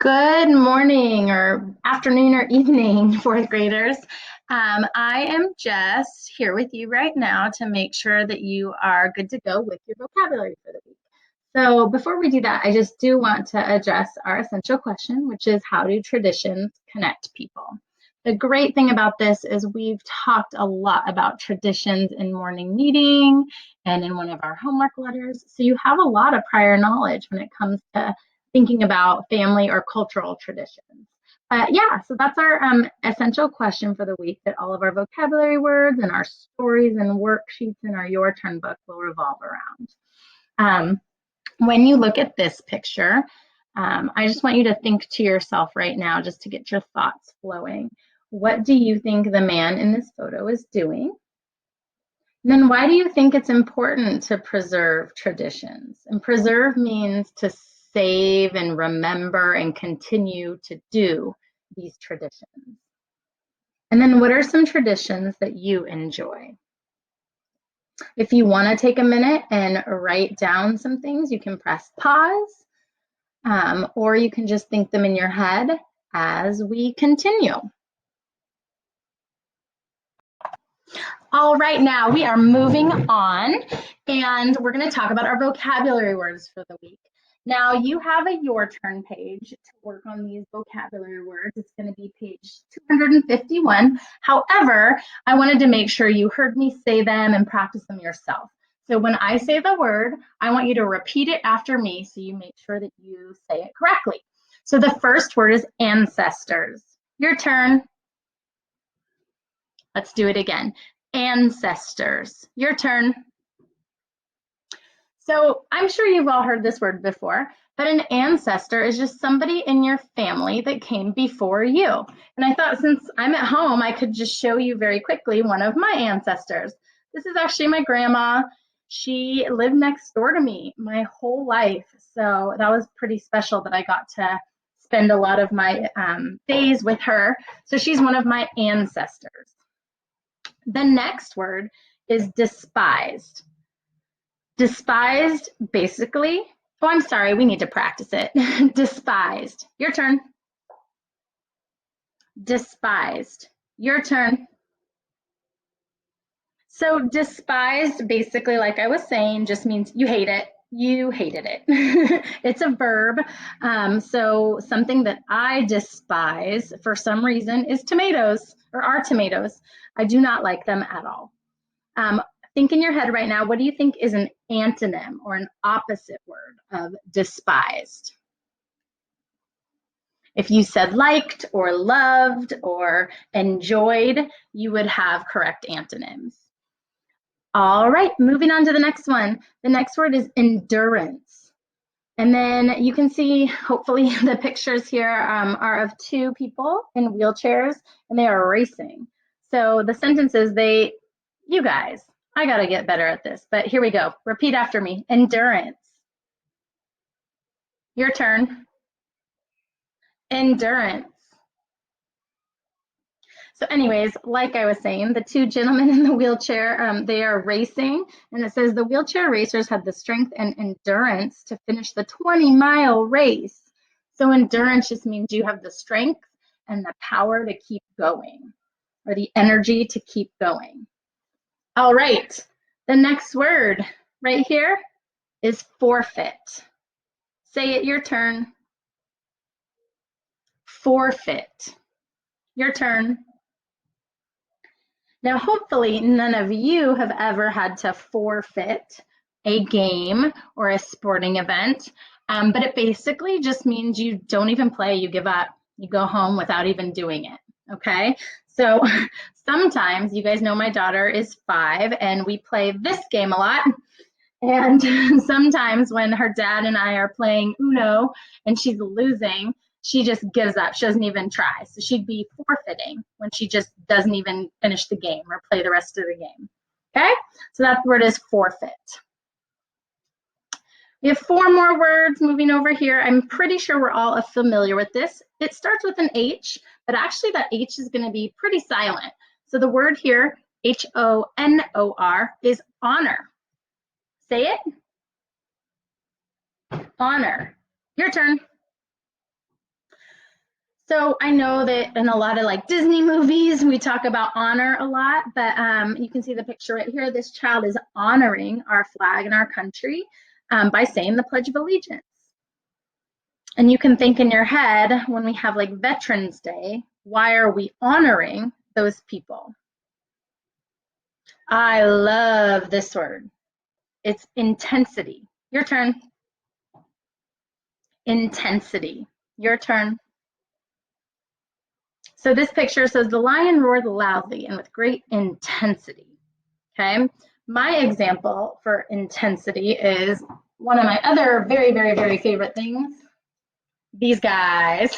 Good morning or afternoon or evening, fourth graders. I am just here with you right now to make sure that you are good to go with your vocabulary for the week. So before we do that, I just do want to address our essential question, which is how do traditions connect people? The great thing about this is we've talked a lot about traditions in morning meeting and in one of our homework letters. So you have a lot of prior knowledge when it comes to thinking about family or cultural traditions. Yeah, so that's our essential question for the week that all of our vocabulary words and our stories and worksheets in our Your Turn book will revolve around. When you look at this picture, I just want you to think to yourself right now, just to get your thoughts flowing. What do you think the man in this photo is doing? And then why do you think it's important to preserve traditions? And preserve means to save and remember and continue to do these traditions. And then what are some traditions that you enjoy? If you want to take a minute and write down some things, you can press pause, or you can just think them in your head as we continue. All right, now we are moving on, and we're going to talk about our vocabulary words for the week. Now you have a Your Turn page to work on these vocabulary words. It's going to be page 251. However, I wanted to make sure you heard me say them and practice them yourself. So when I say the word, I want you to repeat it after me so you make sure that you say it correctly. So the first word is ancestors. Your turn. Let's do it again. Ancestors. Your turn. So I'm sure you've all heard this word before, but an ancestor is just somebody in your family that came before you. And I thought since I'm at home, I could just show you very quickly one of my ancestors. This is actually my grandma. She lived next door to me my whole life. So that was pretty special that I got to spend a lot of my days with her. So she's one of my ancestors. The next word is despised. Despised, basically, oh, I'm sorry, we need to practice it. Despised. Your turn. Despised. Your turn. So despised, basically, like I was saying, just means you hate it. You hated it. It's a verb. So something that I despise for some reason is tomatoes or are tomatoes. I do not like them at all. Think in your head right now, what do you think is an antonym or an opposite word of despised? If you said liked or loved or enjoyed, you would have correct antonyms. All right, moving on to the next one. The next word is endurance. And then you can see, hopefully, the pictures here are of two people in wheelchairs, and they are racing. So the sentence is you guys, I got to get better at this, but here we go. Repeat after me. Endurance. Your turn. Endurance. So anyways, like I was saying, the two gentlemen in the wheelchair, they are racing, and it says the wheelchair racers had the strength and endurance to finish the 20-mile race. So endurance just means you have the strength and the power to keep going, or the energy to keep going. All right, the next word right here is forfeit. Say it, your turn. Forfeit. Your turn. Now, hopefully none of you have ever had to forfeit a game or a sporting event, but it basically just means you don't even play, you give up, you go home without even doing it, okay? So sometimes, you guys know my daughter is 5 and we play this game a lot. And sometimes when her dad and I are playing Uno and she's losing, she just gives up. She doesn't even try. So she'd be forfeiting when she just doesn't even finish the game or play the rest of the game. Okay? So that word is forfeit. We have 4 more words moving over here. I'm pretty sure we're all familiar with this. It starts with an H, but actually that H is going to be pretty silent. So the word here, H-O-N-O-R, is honor. Say it. Honor. Your turn. So I know that in a lot of like Disney movies, we talk about honor a lot, but you can see the picture right here. This child is honoring our flag and our country by saying the Pledge of Allegiance. And you can think in your head, when we have like Veterans Day, why are we honoring those people? I love this word. It's intensity. Your turn. Intensity. Your turn. So this picture says the lion roared loudly and with great intensity. Okay. My example for intensity is one of my other very, very, very favorite things. These guys,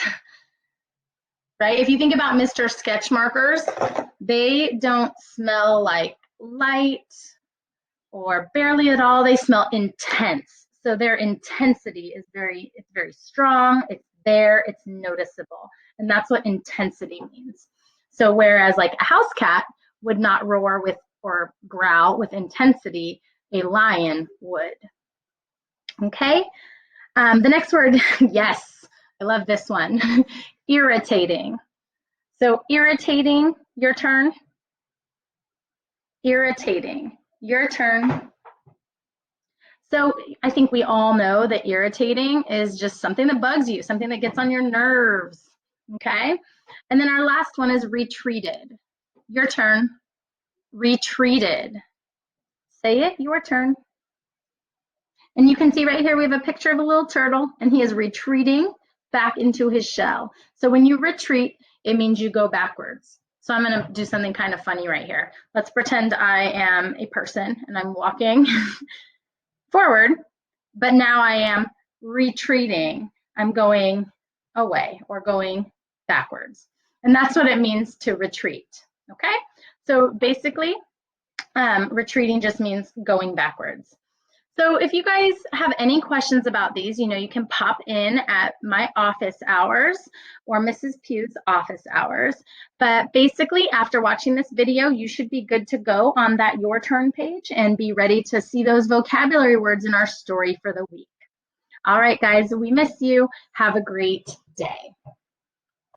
right? If you think about Mr. Sketch markers, they don't smell like light or barely at all. They smell intense. So their intensity is very strong. It's there, it's noticeable. And that's what intensity means. So whereas like a house cat would not roar with or growl with intensity, a lion would. Okay. The next word, yes, I love this one. Irritating. So irritating, your turn. Irritating, your turn. So I think we all know that irritating is just something that bugs you, something that gets on your nerves, okay? And then our last one is retreated. Your turn. Retreated. Say it, your turn. And you can see right here we have a picture of a little turtle, and he is retreating back into his shell. So when you retreat, it means you go backwards. So I'm going to do something kind of funny right here. Let's pretend I am a person and I'm walking forward, but now I am retreating. I'm going away or going backwards. And that's what it means to retreat, okay? So basically, retreating just means going backwards. So if you guys have any questions about these, you can pop in at my office hours or Mrs. Pugh's office hours. But basically, after watching this video, you should be good to go on that Your Turn page and be ready to see those vocabulary words in our story for the week. All right, guys, we miss you. Have a great day.